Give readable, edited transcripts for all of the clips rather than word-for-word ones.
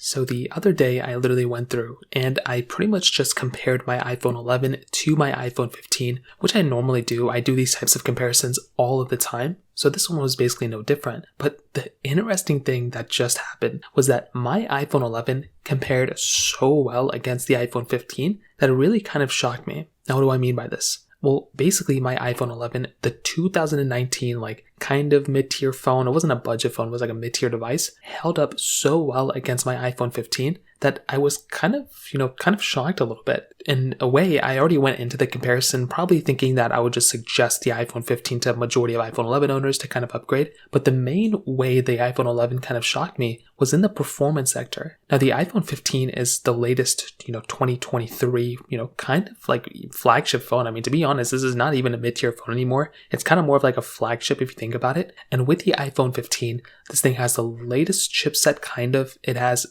So the other day I literally went through and I pretty much just compared my iPhone 11 to my iPhone 15, which I normally do. I do these types of comparisons all of the time. So this one was basically no different. But the interesting thing that just happened was that my iPhone 11 compared so well against the iPhone 15 that it really kind of shocked me. Now, what do I mean by this? Well, basically my iPhone 11, the 2019 kind of mid-tier phone, it wasn't a budget phone, it was like a mid-tier device, held up so well against my iPhone 15 that I was kind of shocked a little bit. In a way, I already went into the comparison probably thinking that I would just suggest the iPhone 15 to a majority of iPhone 11 owners to kind of upgrade. But the main way the iPhone 11 kind of shocked me was in the performance sector. Now, the iPhone 15 is the latest, 2023, kind of like flagship phone. I mean, to be honest, this is not even a mid-tier phone anymore. It's kind of more of like a flagship if you think about it. And with the iPhone 15, this thing has the latest chipset It has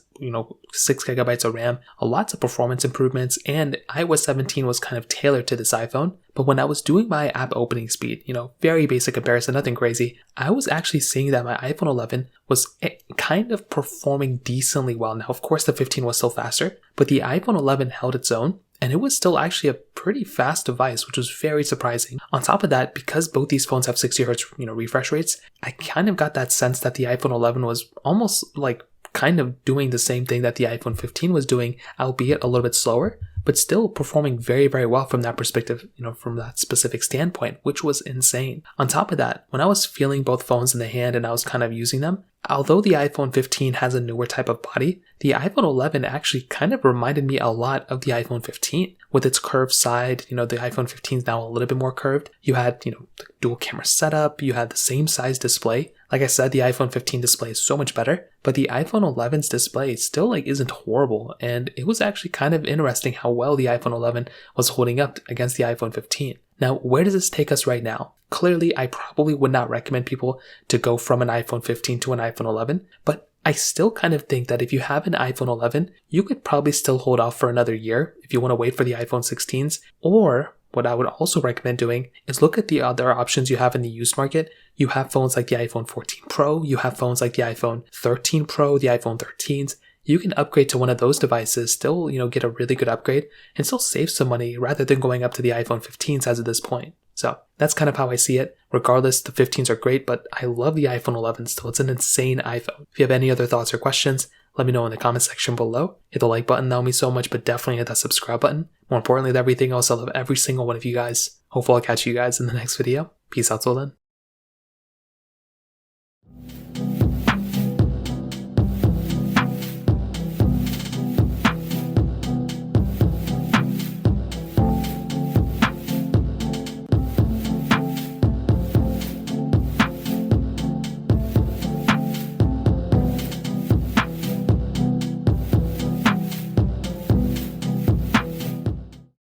6 gigabytes of RAM, lots of performance improvements, and iOS 17 was kind of tailored to this iPhone. But when I was doing my app opening speed, very basic comparison, nothing crazy, I was actually seeing that my iPhone 11 was kind of performing decently well. Now, of course, the 15 was still faster, but the iPhone 11 held its own. And it was still actually a pretty fast device, which was very surprising. On top of that, because both these phones have 60 Hz refresh rates, I kind of got that sense that the iPhone 11 was almost kind of doing the same thing that the iPhone 15 was doing, albeit a little bit slower, but still performing very, very well from that perspective, from that specific standpoint, which was insane. On top of that, when I was feeling both phones in the hand and I was kind of using them, although the iPhone 15 has a newer type of body, the iPhone 11 actually kind of reminded me a lot of the iPhone 15 with its curved side. The iPhone 15 is now a little bit more curved. You had, the dual camera setup. You had the same size display. Like I said, the iPhone 15 display is so much better, but the iPhone 11's display still isn't horrible. And it was actually kind of interesting how well the iPhone 11 was holding up against the iPhone 15. Now, where does this take us right now? Clearly, I probably would not recommend people to go from an iPhone 15 to an iPhone 11, but I still kind of think that if you have an iPhone 11, you could probably still hold off for another year if you want to wait for the iPhone 16s. Or what I would also recommend doing is look at the other options you have in the used market. You have phones like the iPhone 14 Pro, you have phones like the iPhone 13 Pro, the iPhone 13s. You can upgrade to one of those devices, still, get a really good upgrade, and still save some money rather than going up to the iPhone 15s as of this point. So that's kind of how I see it. Regardless, the 15s are great, but I love the iPhone 11 still. It's an insane iPhone. If you have any other thoughts or questions, let me know in the comment section below. Hit the like button, that would mean so much, but definitely hit that subscribe button. More importantly than everything else, I love every single one of you guys. Hopefully I'll catch you guys in the next video. Peace out till then.